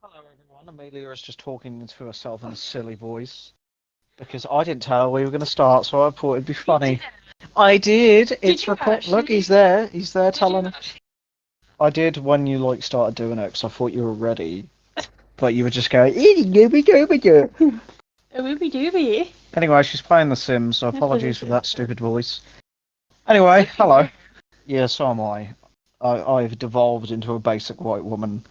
Hello everyone, Amelia is just talking to herself in a silly voice because I didn't tell her we were going to start, so I thought it'd be funny. I did. It's record. Look, he's there. He's there telling. I did when you started doing it because I thought you were ready, but you were just going. Ooby dooby. Anyway, she's playing The Sims, so apologies for that stupid voice. Anyway, hello. Yeah, so am I. I've devolved into a basic white woman.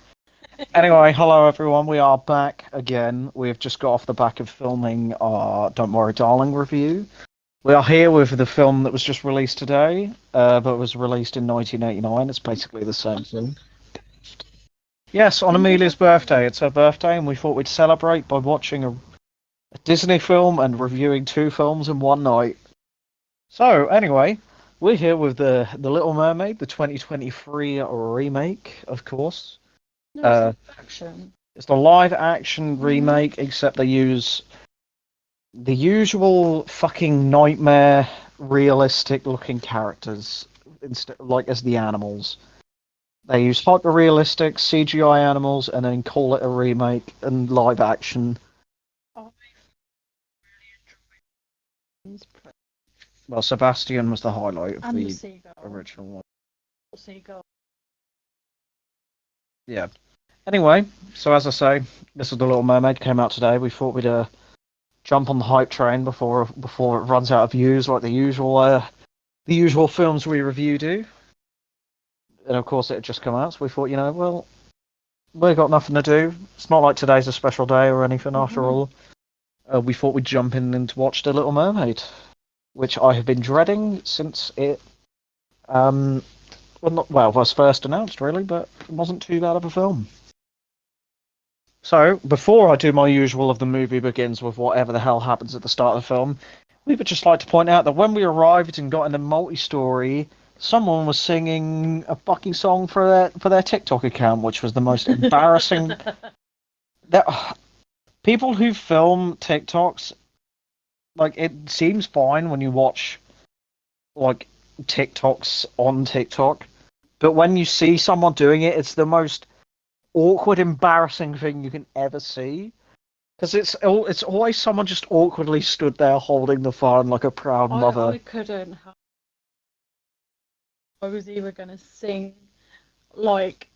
Anyway, hello everyone. We are back again. We've just got off the back of filming our Don't Worry Darling review. We are here with the film that was just released today, but was released in 1989. It's basically the same thing. Yes, on Amelia's birthday. It's her birthday, and we thought we'd celebrate by watching a Disney film and reviewing two films in one night. So, anyway, we're here with the Little Mermaid, the 2023 remake, of course. No, it's Uh, live action. it's the live action remake, except they use the usual fucking nightmare realistic looking characters instead like as the animals. They use hyper realistic CGI animals and then call it a remake and live action. I really enjoyed Well, Sebastian was the highlight of and the the seagull. original one. Seagull. Yeah. Anyway, so as I say, this is the Little Mermaid came out today. We thought we'd jump on the hype train before it runs out of views like the usual films we review do. And of course, it had just come out, so we thought, well, we've got nothing to do. It's not like today's a special day or anything. After all, we thought we'd jump in and watch The Little Mermaid, which I have been dreading since it, was first announced, really, but it wasn't too bad of a film. So, before I do my usual of the movie begins with whatever the hell happens at the start of the film, we would just like to point out that when we arrived and got in the multi-story, someone was singing a fucking song for their TikTok account, which was the most embarrassing. That people who film TikToks, like it seems fine when you watch like TikToks on TikTok, but when you see someone doing it, it's the most awkward, embarrassing thing you can ever see. Because it's always someone just awkwardly stood there holding the phone like a proud I mother. couldn't. I was either gonna sing, like,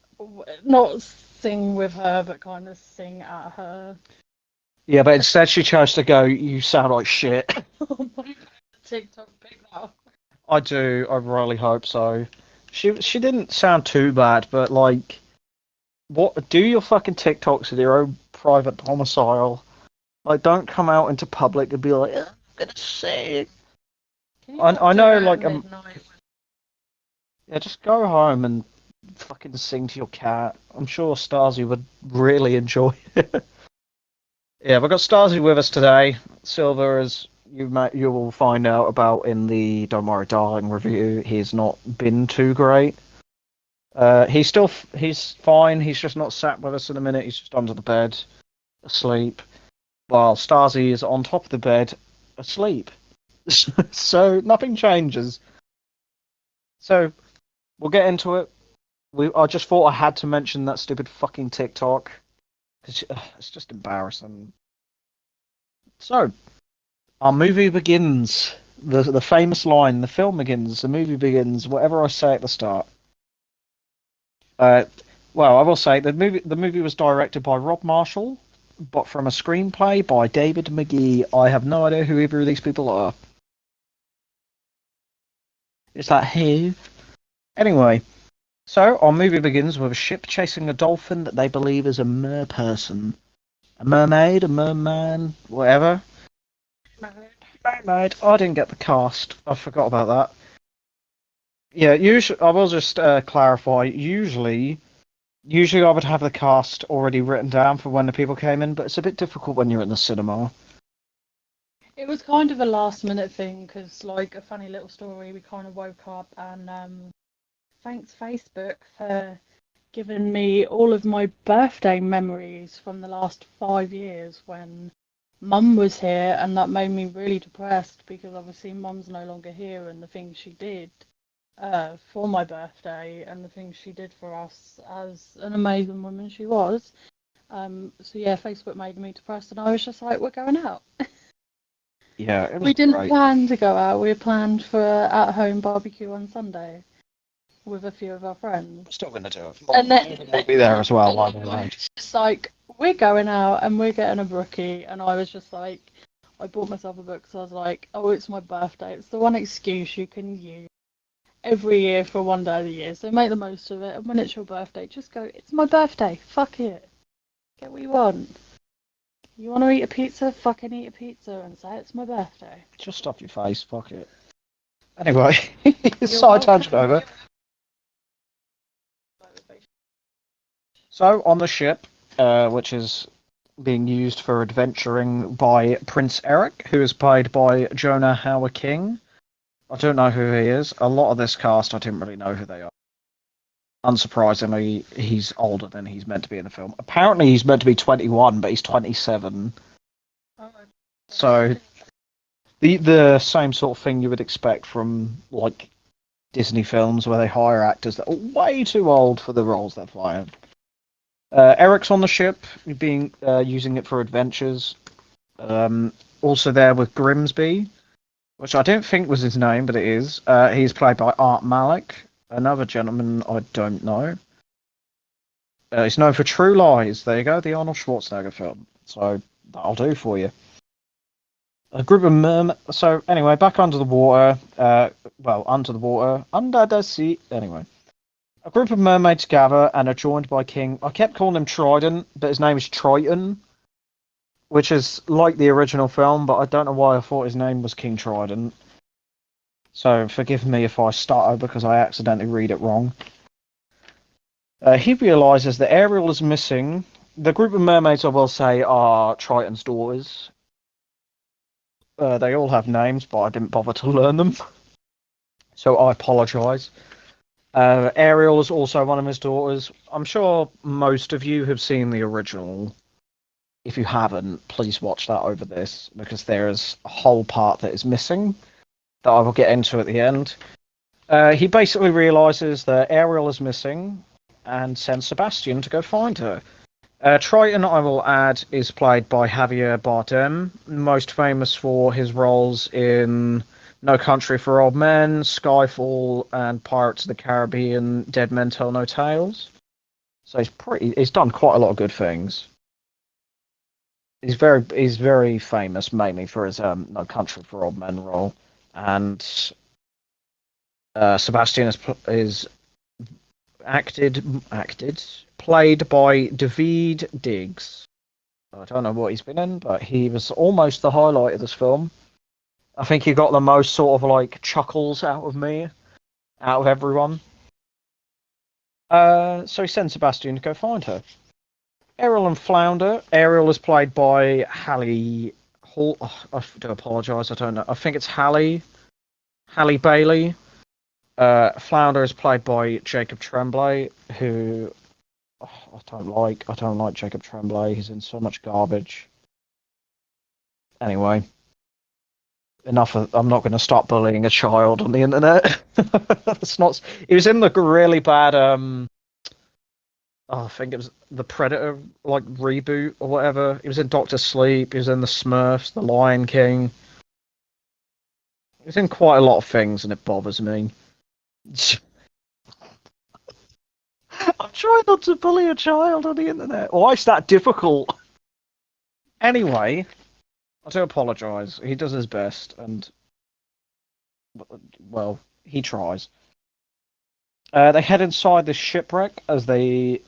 not sing with her, but kind of sing at her. Yeah, but instead she chose to go, "You sound like shit." Oh my god, TikTok pick that up. I do. I really hope so. She didn't sound too bad, but like, what? Do your fucking TikToks in your own private domicile. Like, don't come out into public and be like, "I'm gonna sing." Can you I not do know, it at like, midnight? yeah, just go home and fucking sing to your cat. I'm sure Stasi would really enjoy it. Yeah, we've got Stasi with us today. Silver, as you will find out about in the Don't Worry Darling review, he's not been too great. He's fine. He's just not sat with us in a minute. He's just under the bed, asleep, while Stasi is on top of the bed, asleep. So nothing changes. So we'll get into it. I just thought I had to mention that stupid fucking TikTok because it's just embarrassing. So our movie begins. The famous line: "The film begins. The movie begins." Whatever I say at the start. Uh, well, I will say the movie was directed by Rob Marshall, but from a screenplay by David McGee. I have no idea who either of these people are. Is that who? Anyway, so our movie begins with a ship chasing a dolphin that they believe is a merperson. A mermaid, a merman, whatever. Mermaid. I didn't get the cast. I forgot about that. Yeah, usually I will just clarify. Usually I would have the cast already written down for when the people came in, but it's a bit difficult when you're in the cinema. It was kind of a last minute thing because, like, a funny little story. We kind of woke up and thanks Facebook for giving me all of my birthday memories from the last 5 years when Mum was here, and that made me really depressed because obviously Mum's no longer here, and the things she did for my birthday and the things she did for us as an amazing woman she was. So yeah, Facebook made me depressed, and I was just like, we're going out. Yeah, it was We didn't great. plan to go out. We planned for at-home barbecue on Sunday with a few of our friends. We're still gonna do it. And then We'll be there as well. and While then we're we were around. just like, we're going out and we're getting a brookie. And I was just like, I bought myself a book because I was like, oh, it's my birthday. It's the one excuse you can use every year for one day of the year. So make the most of it. And when it's your birthday, just go, it's my birthday. Fuck it. Get what you want. You want to eat a pizza? Fucking eat a pizza and say it's my birthday. Just stuff your face. Fuck it. Anyway, You're side tangent welcome. over. So on the ship, which is being used for adventuring by Prince Eric, who is played by Jonah Hauer King. I don't know who he is. A lot of this cast, I didn't really know who they are. Unsurprisingly, he's older than he's meant to be in the film. Apparently, he's meant to be 21, but he's 27. Oh, So the same sort of thing you would expect from like Disney films where they hire actors that are way too old for the roles they're playing. Eric's on the ship, being using it for adventures. Also there with Grimsby, which I don't think was his name, but it is. He's played by Art Malik, another gentleman I don't know. He's known for True Lies. There you go, the Arnold Schwarzenegger film. So that'll do for you. A group of mermaids. So anyway, back under the water. Under the water, under the sea. Anyway, a group of mermaids gather and are joined by King. I kept calling him Trident, but his name is Triton, which is like the original film, but I don't know why I thought his name was King Trident. So forgive me if I stutter because I accidentally read it wrong. He realizes that Ariel is missing. The group of mermaids, I will say, are Triton's daughters. They all have names, but I didn't bother to learn them. So I apologise. Ariel is also one of his daughters. I'm sure most of you have seen the original. If you haven't, please watch that over this, because there is a whole part that is missing that I will get into at the end. He basically realises that Ariel is missing and sends Sebastian to go find her. Triton, I will add, is played by Javier Bardem, most famous for his roles in No Country for Old Men, Skyfall, and Pirates of the Caribbean: Dead Men Tell No Tales. So he's done quite a lot of good things. He's very famous mainly for his No Country for Old Men role, and Sebastian is played by David Diggs. I don't know what he's been in, but he was almost the highlight of this film. I think he got the most sort of like chuckles out of me, out of everyone. So he sends Sebastian to go find her. Ariel and Flounder. Ariel is played by Halle Hall. Oh, I do apologise. I don't know. I think it's Halle Bailey. Flounder is played by Jacob Tremblay, who I don't like. I don't like Jacob Tremblay. He's in so much garbage. Anyway, enough. I'm not going to stop bullying a child on the internet. That's not. He was in the really bad. I think it was the Predator like reboot or whatever. He was in Doctor Sleep. He was in the Smurfs, the Lion King. He was in quite a lot of things, and it bothers me. I'm trying not to bully a child on the internet. Why is that difficult? Anyway, I do apologise. He does his best, and well, he tries. They head inside this shipwreck as a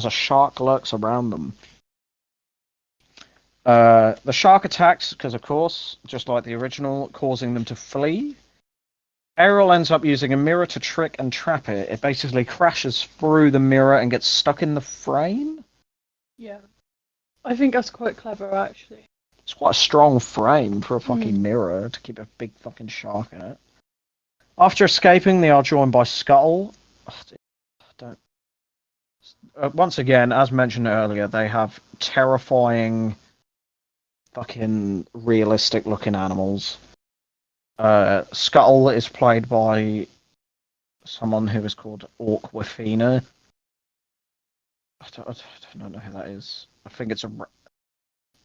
shark lurks around them. The shark attacks because, of course, just like the original, causing them to flee. Ariel ends up using a mirror to trick and trap it. It basically crashes through the mirror and gets stuck in the frame. Yeah. I think that's quite clever, actually. It's quite a strong frame for a fucking mirror to keep a big fucking shark in it. After escaping, they are joined by Scuttle. Once again, as mentioned earlier, they have terrifying, fucking realistic-looking animals. Scuttle is played by someone who is called Awkwafina. I don't know who that is. I think it's a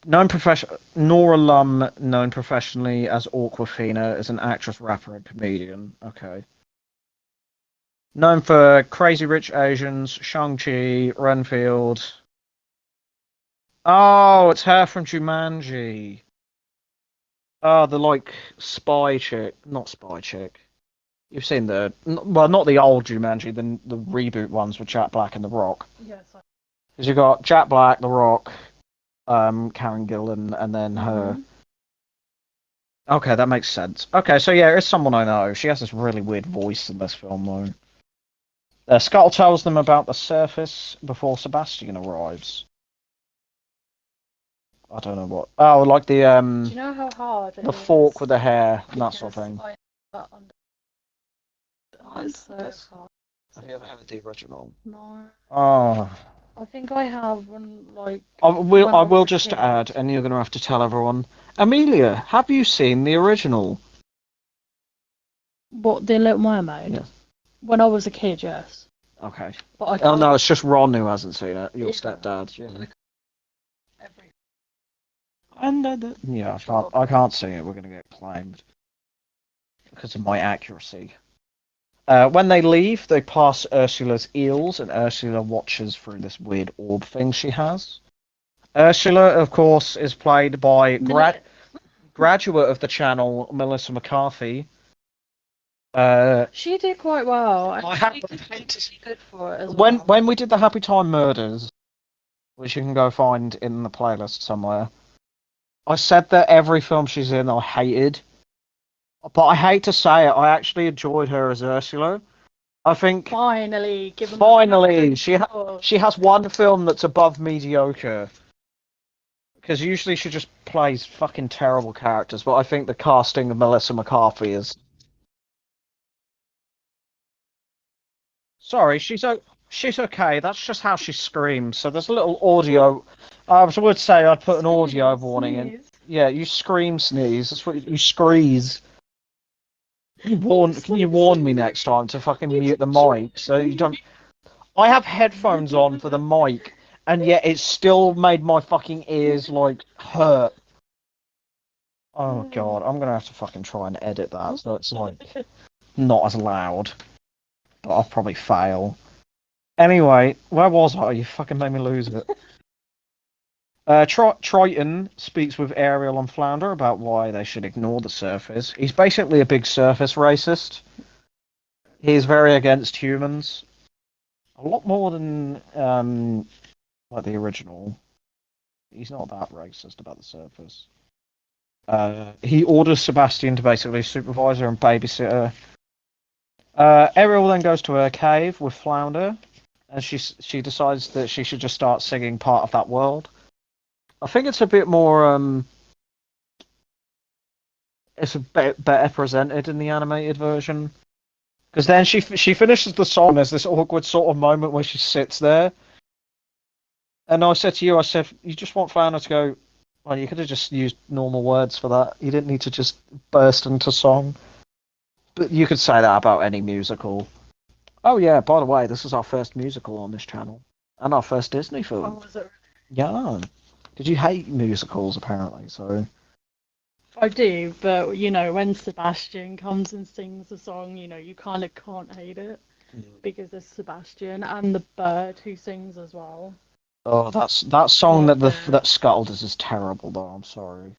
known profession. Nora Lum, known professionally as Awkwafina, is an actress, rapper, and comedian. Okay. Known for Crazy Rich Asians, Shang-Chi, Renfield. Oh, it's her from Jumanji. Oh, the like spy chick, not spy chick. You've seen well, not the old Jumanji, the reboot ones with Jack Black and The Rock. Yes. Because you've got Jack Black, The Rock, Karen Gillan, and then her. Okay, that makes sense. Okay, so yeah, it's someone I know. She has this really weird voice in this film, though. Scuttle tells them about the surface before Sebastian arrives. I don't know what. Oh, like Do you know how hard it the is? fork with the hair and that sort of thing. I have that under. It's so hard. Have you ever had the original? No. Oh. I think I have when I when I was will a just kid. add, and you're going to have to tell everyone. Amelia, have you seen the original? What, the Little Mermaid? Yes. When I was a kid, yes. Okay. But I Oh can't. no, it's just Ron who hasn't seen it. Your Yeah. stepdad. Yeah. Every... And yeah, I can't see it. We're going to get claimed because of my accuracy. When they leave, they pass Ursula's eels, and Ursula watches through this weird orb thing she has. Ursula, of course, is played by graduate of the channel, Melissa McCarthy. She did quite well. I She did really good for it as when well. when we did the Happy Time Murders, which you can go find in the playlist somewhere, I said that every film she's in I hated, but I hate to say it, I actually enjoyed her as Ursula. I think Finally, she has one film that's above mediocre. Because usually she just plays fucking terrible characters, but I think the casting of Melissa McCarthy is. Sorry, she's okay. That's just how she screams. So there's a little audio. I would say I'd put an audio warning in. Yeah, you scream sneeze. That's what you screeze. Can you warn me next time to fucking mute the mic so you don't? I have headphones on for the mic, and yet it still made my fucking ears like hurt. Oh god, I'm gonna have to fucking try and edit that so it's like not as loud. But I'll probably fail. Anyway, where was I? You fucking made me lose it. Triton speaks with Ariel and Flounder about why they should ignore the surface. He's basically a big surface racist. He's very against humans. A lot more than like the original. He's not that racist about the surface. He orders Sebastian to basically supervise her and babysit her. Ariel then goes to her cave with Flounder, and she decides that she should just start singing part of that world. I think it's a bit more it's a bit better presented in the animated version. Because then she finishes the song. There's this awkward sort of moment where she sits there, and I said to you, I said, you just want Flounder to go. Well, you could have just used normal words for that. You didn't need to just burst into song. But you could say that about any musical. Oh yeah, by the way, this is our first musical on this channel. And our first Disney film. Oh, was it? Yeah. Did you hate musicals, apparently, so... I do, but, you know, when Sebastian comes and sings the song, you know, you kind of can't hate it. Because there's Sebastian and the bird who sings as well. Oh, that song that Scuttle does is terrible, though, I'm sorry.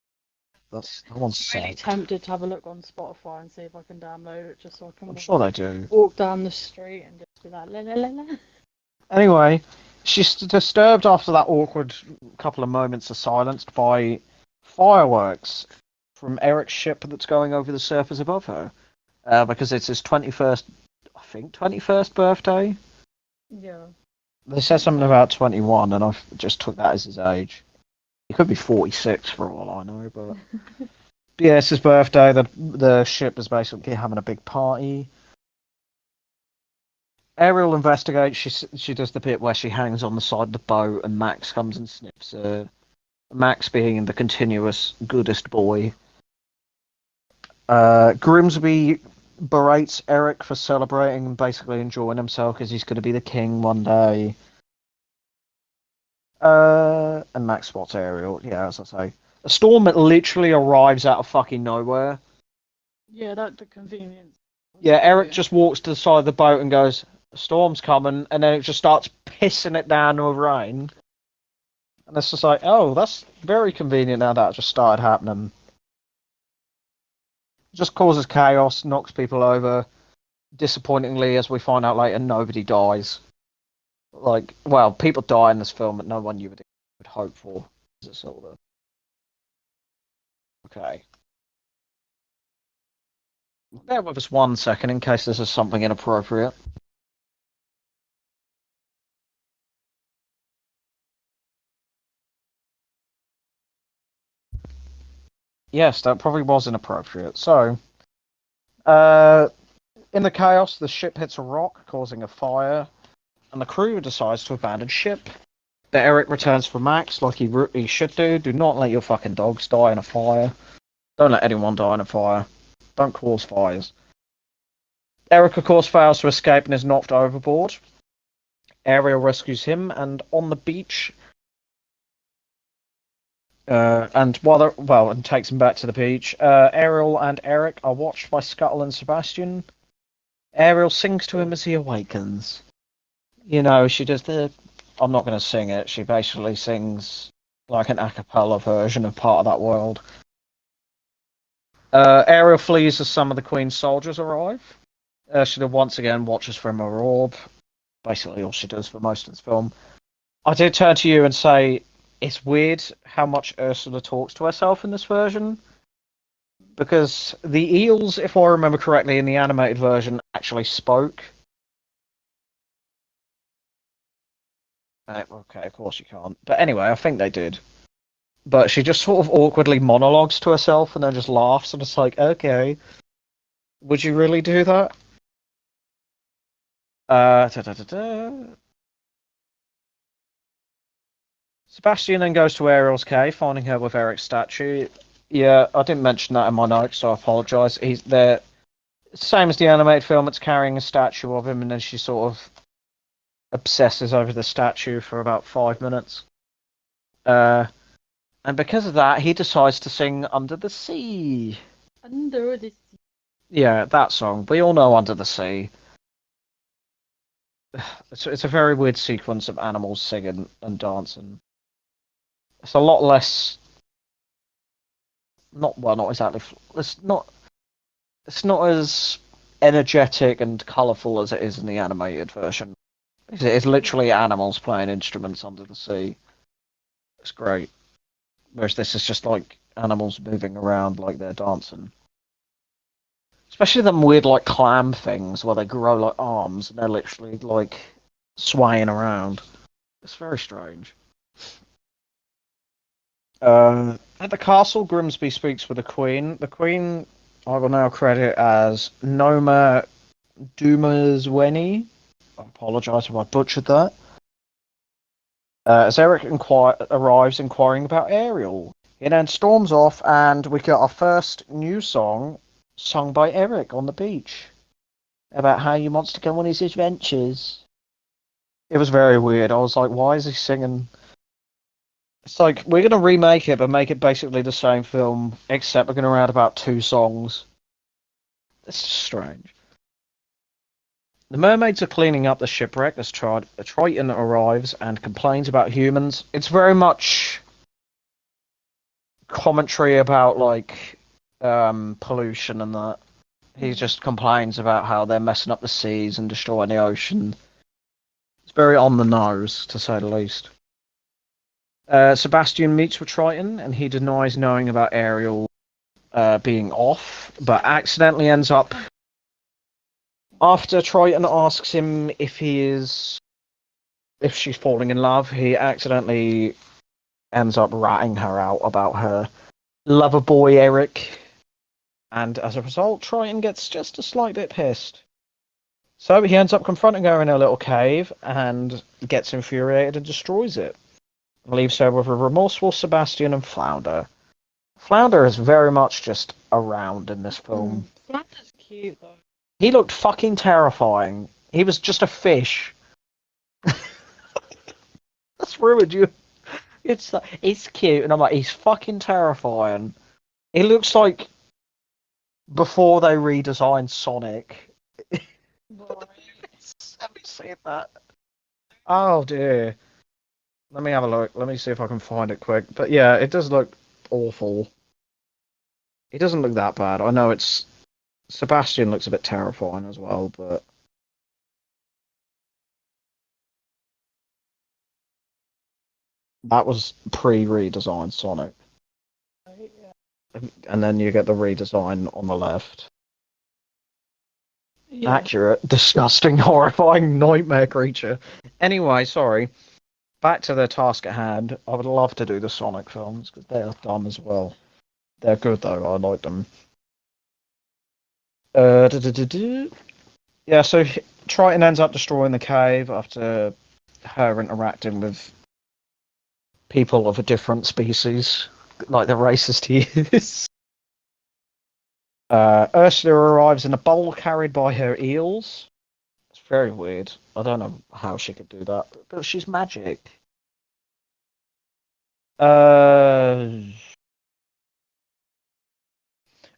That one's I'm really sad. tempted to have a look on Spotify and see if I can download it just so I can I'm sure they do. walk down the street and just be like, la la la la. Anyway, she's disturbed after that awkward couple of moments of silence by fireworks from Eric's ship that's going over the surface above her. Because it's his 21st, I think, 21st birthday. Yeah. They said something about 21, and I just took that as his age. He could be 46 for all I know, but yeah, it's his birthday. The ship is basically having a big party. Ariel investigates. She does the bit where she hangs on the side of the boat, and Max comes and snips her. Max being the continuous goodest boy. Grimsby berates Eric for celebrating and basically enjoying himself because he's going to be the king one day. And Max spots Ariel. Yeah, as I say, a storm that literally arrives out of fucking nowhere. Yeah, that the convenience. Yeah, Eric just walks to the side of the boat and goes, "A storm's coming," and then it just starts pissing it down with rain. And it's just like, oh, that's very convenient now that just started happening. It just causes chaos, knocks people over. Disappointingly, as we find out later, nobody dies. Like, well, people die in this film, but no one you would hope for. Is it sort of okay? Bear with us 1 second in case this is something inappropriate. Yes, that probably was inappropriate. So, uh, in the chaos, the ship hits a rock, causing a fire, and the crew decides to abandon ship. But Eric returns for Max, like he should do. Do not let your fucking dogs die in a fire. Don't let anyone die in a fire. Don't cause fires. Eric, of course, fails to escape and is knocked overboard. Ariel rescues him, and on the beach, and takes him back to the beach. Ariel and Eric are watched by Scuttle and Sebastian. Ariel sings to him as he awakens. You know, she does the. I'm not going to sing it. She basically sings like an a cappella version of Part of That World. Ariel flees as some of the Queen's soldiers arrive. She then once again watches from her orb. Basically, all she does for most of this film. I did turn to you and say it's weird how much Ursula talks to herself in this version. Because the eels, if I remember correctly, in the animated version actually spoke. Okay, of course you can't. But anyway, I think they did. But she just sort of awkwardly monologues to herself and then just laughs, and it's like, okay, would you really do that? Da, da, da, da. Sebastian then goes to Ariel's cave, finding her with Eric's statue. Yeah, I didn't mention that in my notes, so I apologise. He's there, same as the animated film. It's carrying a statue of him, and then she sort of obsesses over the statue for about 5 minutes. And because of that, he decides to sing "Under the Sea." Under the sea. Yeah, that song. We all know "Under the Sea." It's a very weird sequence of animals singing and dancing. It's a lot less. Not exactly. It's not as energetic and colourful as it is in the animated version. It's literally animals playing instruments under the sea. It's great. Whereas this is just like animals moving around like they're dancing. Especially them weird like clam things where they grow like arms and they're literally like swaying around. It's very strange. At the castle, Grimsby speaks with the Queen. The Queen, I will now credit as Noma Dumasweni. I apologise if I butchered that. As Eric arrives inquiring about Ariel. He then storms off, and we get our first new song sung by Eric on the beach about how he wants to go on his adventures. It was very weird. I was like, why is he singing? It's like, we're going to remake it, but make it basically the same film, except we're going to add about 2 songs. It's strange. The mermaids are cleaning up the shipwreck as Triton arrives and complains about humans. It's very much commentary about, like, pollution and that. He just complains about how they're messing up the seas and destroying the ocean. It's very on the nose, to say the least. Sebastian meets with Triton, and he denies knowing about Ariel being off, but accidentally ends up. After Triton asks him if she's falling in love, he accidentally ends up ratting her out about her lover boy Eric, and as a result, Triton gets just a slight bit pissed. So he ends up confronting her in a little cave and gets infuriated and destroys it. Leaves her with a remorseful Sebastian and Flounder. Flounder is very much just around in this film. Flounder's cute though. He looked fucking terrifying. He was just a fish. That's ruined you. It's cute, and I'm like, he's fucking terrifying. It looks like before they redesigned Sonic. Have you seen that? Oh dear. Let me have a look. Let me see if I can find it quick. But yeah, it does look awful. It doesn't look that bad. I know it's Sebastian looks a bit terrifying as well, but that was pre-redesigned Sonic. Yeah. And then you get the redesign on the left. Yeah. Accurate, disgusting, horrifying nightmare creature. Anyway, sorry. Back to the task at hand. I would love to do the Sonic films because they are dumb as well. They're good though. I like them. Yeah, so Triton ends up destroying the cave after her interacting with people of a different species, like the racist he is. Ursula arrives in a bowl carried by her eels. It's very weird. I don't know how she could do that, but she's magic.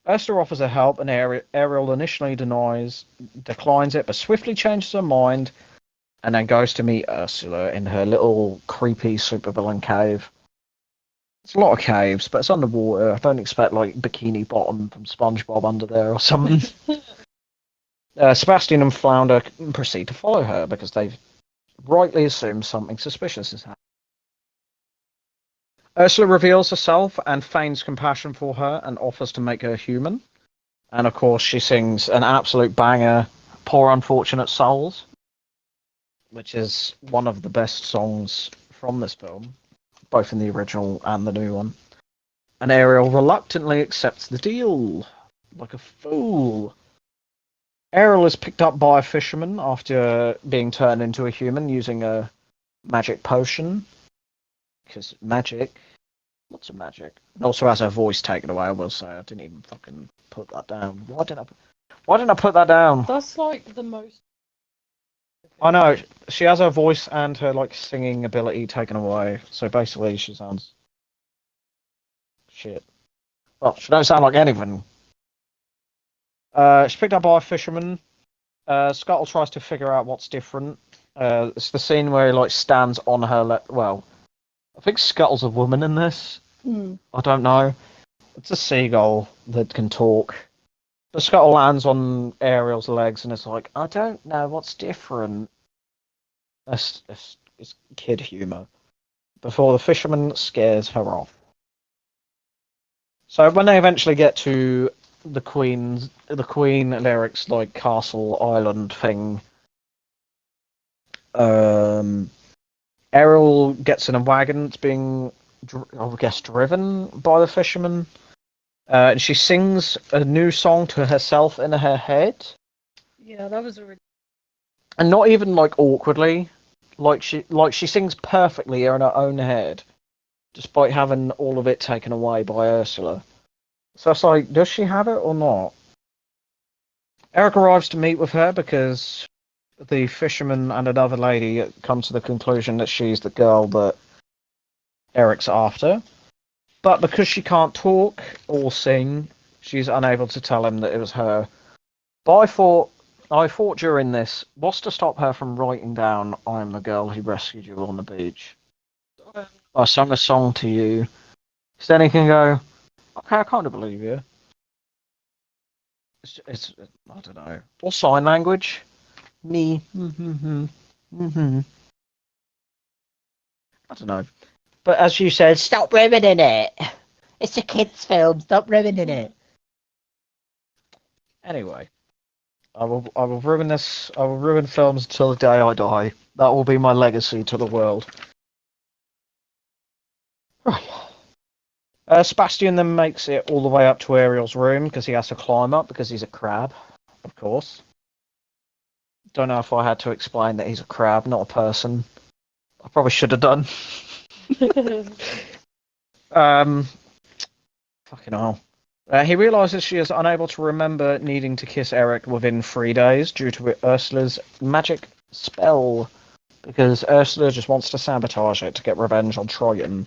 Ursula offers her help, and Ariel initially declines it, but swiftly changes her mind, and then goes to meet Ursula in her little creepy supervillain cave. It's a lot of caves, but it's underwater. I don't expect like Bikini Bottom from SpongeBob under there or something. Sebastian and Flounder proceed to follow her because they've rightly assumed something suspicious has happened. Ursula reveals herself and feigns compassion for her and offers to make her human. And of course, she sings an absolute banger, Poor Unfortunate Souls, which is one of the best songs from this film, both in the original and the new one. And Ariel reluctantly accepts the deal, like a fool. Ariel is picked up by a fisherman after being turned into a human using a magic potion. Because magic. Lots of magic. And also has her voice taken away, I will say. I didn't even fucking put that down. Why didn't I put that down? That's like the most. I know. She has her voice and her like singing ability taken away. So basically she sounds shit. Well, she don't sound like anything. She's picked up by a fisherman. Scuttle tries to figure out what's different. It's the scene where he like stands on her well, I think Scuttle's a woman in this. I don't know. It's a seagull that can talk. The Scuttle lands on Ariel's legs and it's like, I don't know what's different. It's kid humour. Before the fisherman scares her off. So when they eventually get to the Queen lyrics like Castle Island thing, Ariel gets in a wagon that's being, I guess, driven by the fisherman. And she sings a new song to herself in her head. Yeah, that was a really. And not even like awkwardly. Like she sings perfectly in her own head, despite having all of it taken away by Ursula. So it's like, does she have it or not? Eric arrives to meet with her because the fisherman and another lady come to the conclusion that she's the girl that Eric's after. But because she can't talk or sing, she's unable to tell him that it was her. But I thought during this, what's to stop her from writing down, I'm the girl who rescued you on the beach. I sung a song to you. So then he can go, okay, I kind of believe you. It's I don't know. Or sign language. Me. I don't know. But as you said, stop ruining it. It's a kids' film. Stop ruining it. Anyway, I will ruin this. I will ruin films until the day I die. That will be my legacy to the world. Right. Sebastian then makes it all the way up to Ariel's room because he has to climb up because he's a crab, of course. Don't know if I had to explain that he's a crab, not a person. I probably should have done. Fucking hell. He realizes she is unable to remember needing to kiss Eric within 3 days due to Ursula's magic spell because Ursula just wants to sabotage it to get revenge on Troyan.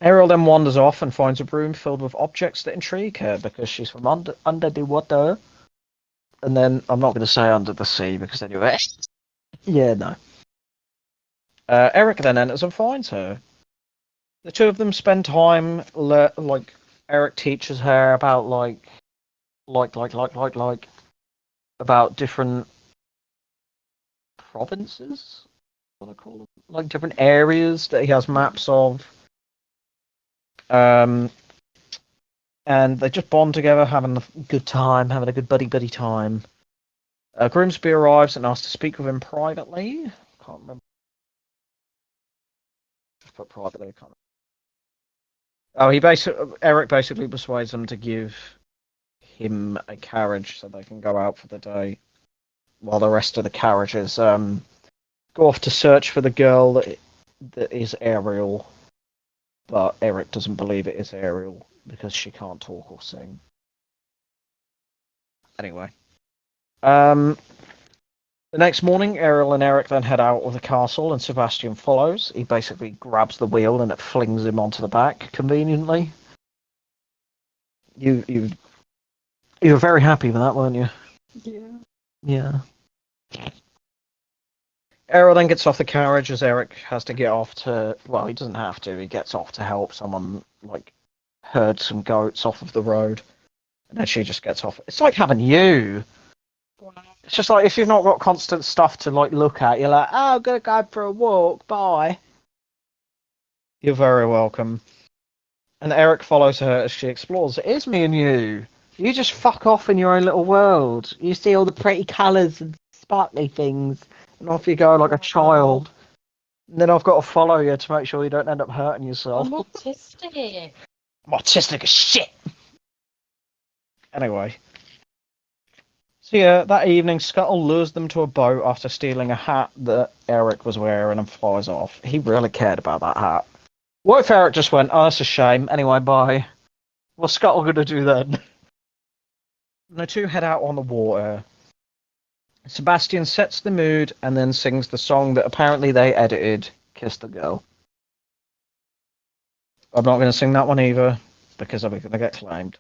Ariel then wanders off and finds a room filled with objects that intrigue her because she's from under the water. And then, I'm not going to say under the sea because anyway. Yeah, no. Eric then enters and finds her. The two of them spend time, like, Eric teaches her about, about different provinces? What do I call them? Like, different areas that he has maps of. And they just bond together, having a good time, having a good buddy time. Grimsby arrives and asks to speak with him privately. Can't remember. Just put privately. I can't remember. Oh, Eric basically persuades them to give him a carriage so they can go out for the day, while the rest of the carriages go off to search for the girl that is Ariel. But Eric doesn't believe it is Ariel because she can't talk or sing. Anyway. The next morning, Ariel and Eric then head out of the castle, and Sebastian follows. He basically grabs the wheel and it flings him onto the back conveniently. You were very happy with that, weren't you? Yeah. Yeah. Ariel then gets off the carriage as Eric has to get off to. Well, he doesn't have to. He gets off to help someone herd some goats off of the road, and then she just gets off. It's like having you. It's just like if you've not got constant stuff to look at, you're like, oh, I'm gonna go for a walk. Bye. You're very welcome. And Eric follows her as she explores. It is me and you. You just fuck off in your own little world. You see all the pretty colours and sparkly things, and off you go like a child. And then I've got to follow you to make sure you don't end up hurting yourself. I'm autistic. I'm autistic as shit. Anyway. So yeah, that evening, Scuttle lures them to a boat after stealing a hat that Eric was wearing and flies off. He really cared about that hat. What if Eric just went, oh, that's a shame. Anyway, bye. What's Scuttle going to do then? And the two head out on the water. Sebastian sets the mood and then sings the song that apparently they edited, Kiss the Girl. I'm not going to sing that one either, because I'm going to get claimed.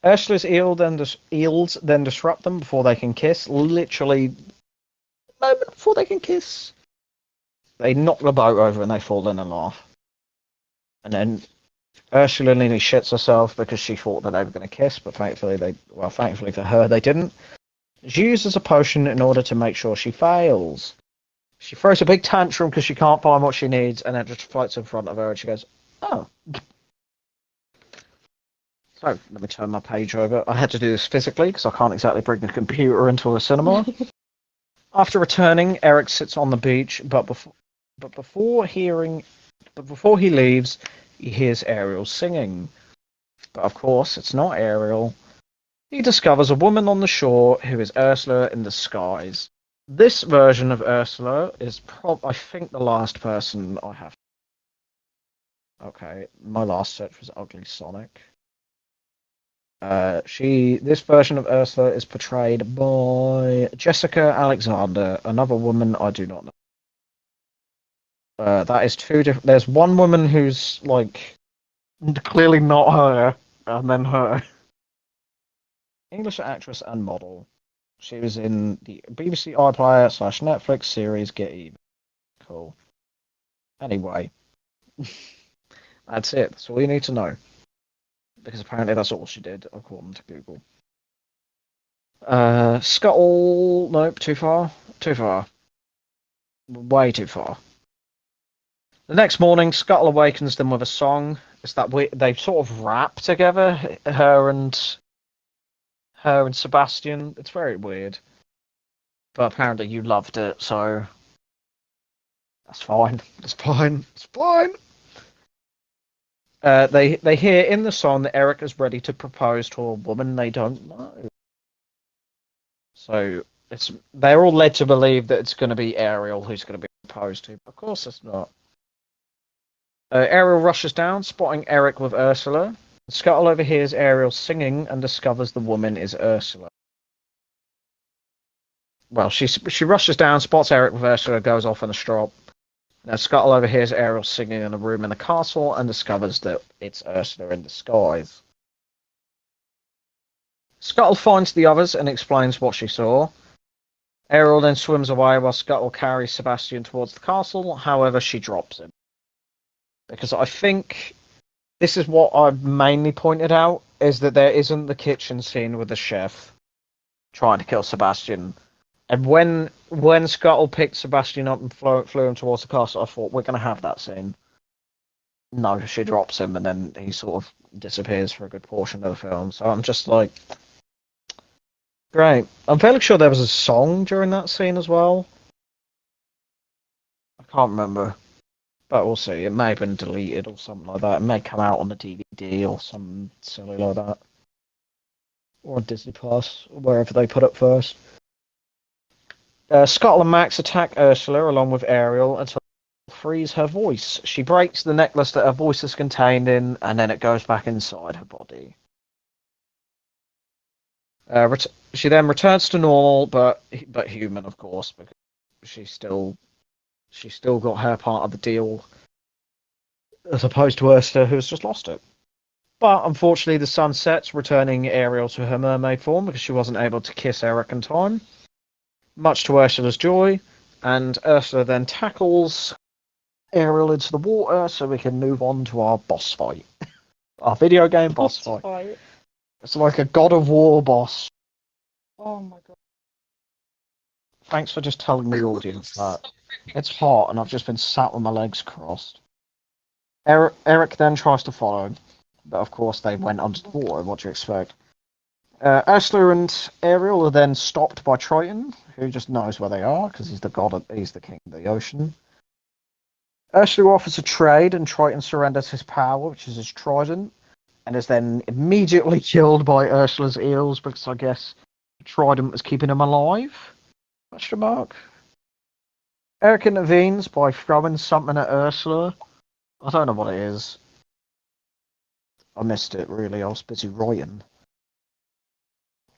Ursula's eels then disrupt them before they can kiss. Literally, a moment before they can kiss. They knock the boat over and they fall in and laugh. And then Ursula nearly shits herself because she thought that they were going to kiss, but thankfully for her, they didn't. She uses a potion in order to make sure she fails. She throws a big tantrum because she can't find what she needs, and then just floats in front of her, and she goes, oh. So, let me turn my page over. I had to do this physically because I can't exactly bring the computer into a cinema. After returning, Eric sits on the beach, but before he leaves, he hears Ariel singing. But of course, it's not Ariel. He discovers a woman on the shore who is Ursula in disguise. This version of Ursula is I think the last person I have. Okay, my last search was Ugly Sonic. This version of Ursula is portrayed by Jessica Alexander, another woman I do not know. That is two different. There's one woman who's clearly not her, and then her. English actress and model. She was in the BBC iPlayer / Netflix series Get Even. Cool. Anyway, that's it. That's all you need to know. Because apparently that's all she did, according to Google. Scuttle. Nope, too far. Too far. Way too far. The next morning, Scuttle awakens them with a song. It's that they sort of rap together, her and Sebastian. It's very weird. But apparently you loved it, so that's fine. It's fine. It's fine. They hear in the song that Eric is ready to propose to a woman they don't know. So they're all led to believe that it's going to be Ariel who's going to be proposed to. Of course it's not. Ariel rushes down, spotting Eric with Ursula. Scuttle overhears Ariel singing and discovers the woman is Ursula. well, she rushes down, spots Eric with Ursula, goes off in a strop. Now Scuttle overhears Ariel singing in a room in the castle and discovers that it's Ursula in disguise. Scuttle finds the others and explains what she saw. Ariel then swims away while Scuttle carries Sebastian towards the castle. However, she drops him. Because I think this is what I've mainly pointed out, is that there isn't the kitchen scene with the chef trying to kill Sebastian. And when Scuttle picked Sebastian up and flew him towards the castle, I thought, we're going to have that scene. No, she drops him and then he sort of disappears for a good portion of the film. So I'm just like, great. I'm fairly sure there was a song during that scene as well. I can't remember. But we'll see. It may have been deleted or something like that. It may come out on the DVD or something silly like that. Or on Disney Plus, or wherever they put it first. Scuttle and Max attack Ursula along with Ariel until frees her voice. She breaks the necklace that her voice is contained in, and then it goes back inside her body. She then returns to normal, but human, of course, because she's still got her part of the deal, as opposed to Ursula, who's just lost it. But unfortunately, the sun sets, returning Ariel to her mermaid form because she wasn't able to kiss Eric in time, much to Ursula's joy. And Ursula then tackles Ariel into the water so we can move on to our boss fight. Our video game boss fight. It's like a God of War boss. Oh my god. Thanks for just telling the audience that. It's hot and I've just been sat with my legs crossed. Eric then tries to follow, but of course they went under the water. What do you expect? Ursula and Ariel are then stopped by Triton, who just knows where they are because he's the king of the ocean. Ursula offers a trade, and Triton surrenders his power, which is his trident, and is then immediately killed by Ursula's eels because I guess the trident was keeping him alive. Question mark. Eric intervenes by throwing something at Ursula. I don't know what it is. I missed it, really. I was busy writing.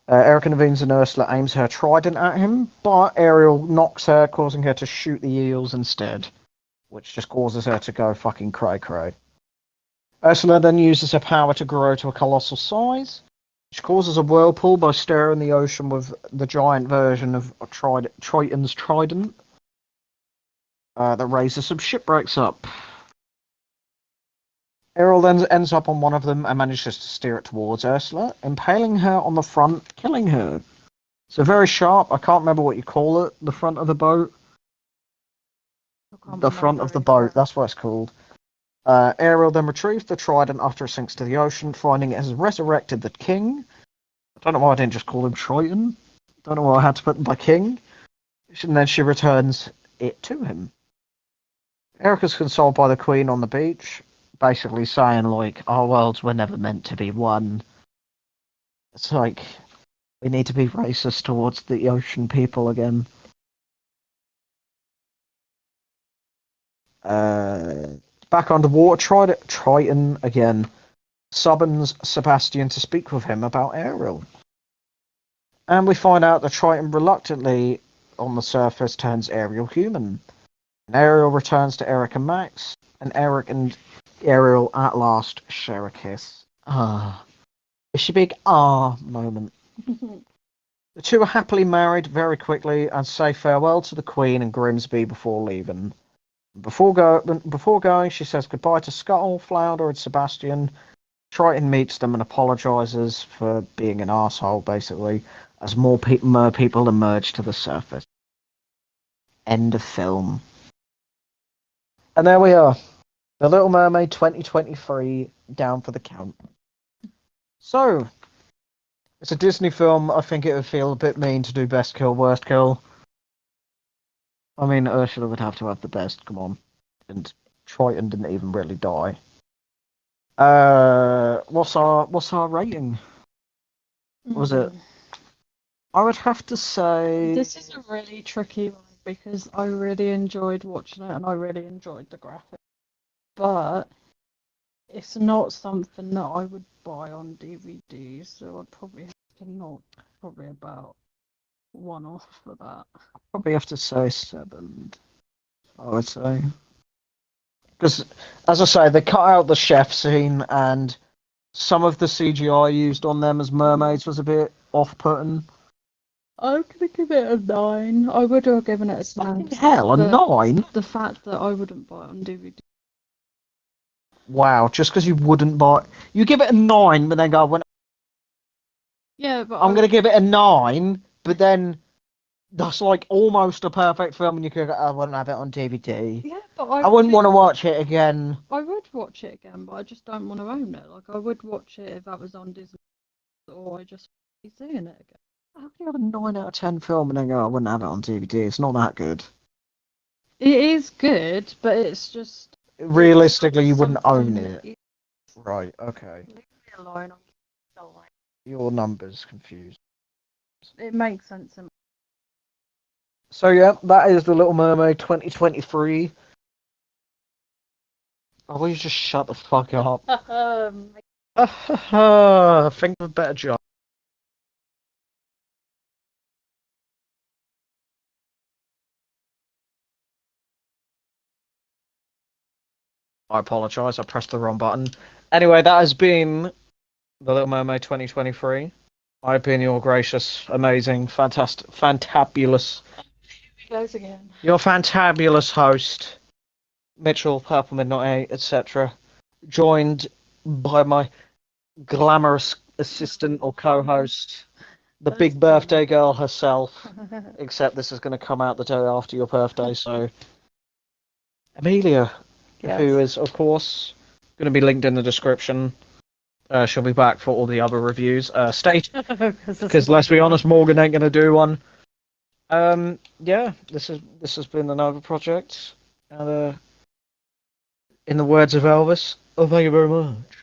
Eric intervenes and Ursula aims her trident at him, but Ariel knocks her, causing her to shoot the eels instead, which just causes her to go fucking cray-cray. Ursula then uses her power to grow to a colossal size, which causes a whirlpool by stirring the ocean with the giant version of Triton's trident that raises some shipwrecks up. Ariel then ends up on one of them and manages to steer it towards Ursula, impaling her on the front, killing her. So very sharp. I can't remember what you call it. The front of the boat. The front of the boat. That's what it's called. Ariel then retrieves the trident after it sinks to the ocean, finding it has resurrected the king. I don't know why I didn't just call him Triton. Don't know why I had to put him by king. And then she returns it to him. Eric is consoled by the queen on the beach, basically saying, like, our worlds were never meant to be one. It's like, we need to be racist towards the ocean people again. Back underwater, Triton again summons Sebastian to speak with him about Ariel. And we find out that Triton reluctantly, on the surface, turns Ariel human. And Ariel returns to Eric and Max, and Eric and Ariel at last share a kiss. It's a big moment. The two are happily married very quickly and say farewell to the Queen and Grimsby before leaving. Before going, she says goodbye to Scuttle, Flounder, and Sebastian. Triton meets them and apologises for being an arsehole, basically, as more people emerge to the surface. End of film. And there we are. The Little Mermaid 2023 down for the count. So, it's a Disney film. I think it would feel a bit mean to do best kill, worst kill. I mean, Ursula would have to have the best, come on. And Triton didn't even really die. What's our rating? What was it? I would have to say... This is a really tricky one because I really enjoyed watching it and I really enjoyed the graphics. But it's not something that I would buy on DVD, so I'd probably have to knock probably about one off for that. Probably have to say 7. I would say. Because, as I say, they cut out the chef scene, and some of the CGI used on them as mermaids was a bit off-putting. I'm gonna give it a 9. I would have given it a 10. Fucking hell, a but 9? The fact that I wouldn't buy it on DVD. Wow, just because you wouldn't buy... You give it a 9, but then go, Yeah, but I'm going to give it a 9, but then that's like almost a perfect film, and you could go, I wouldn't have it on DVD. yeah, but I wouldn't want to watch it again. I would watch it again, but I just don't want to own it. Like I would watch it if that was on Disney, or I just be seeing it again. How can you have a 9 out of 10 film and then go, I wouldn't have it on DVD? It's not that good. It is good, but it's just Realistically, you wouldn't own something it. Right, okay. Leave me alone. I'm sorry. Your number's confused. It makes sense. So yeah, that is The Little Mermaid 2023. Oh, will you just shut the fuck up? Think of a better job. I apologise, I pressed the wrong button. Anyway, that has been The Little Mermaid 2023. I've been your gracious, amazing, fantastic, fantabulous. Goes again. Your fantabulous host, Mitchell, Purple Midnight 8, etc. Joined by my glamorous assistant or co-host, the big birthday girl herself. Except this is going to come out the day after your birthday, so Amelia, Yes. who is of course going to be linked in the description. She'll be back for all the other reviews. Stay tuned, because let's be honest, Morgan ain't going to do one. Yeah, this has been the Nova Project. And in the words of Elvis, oh, thank you very much.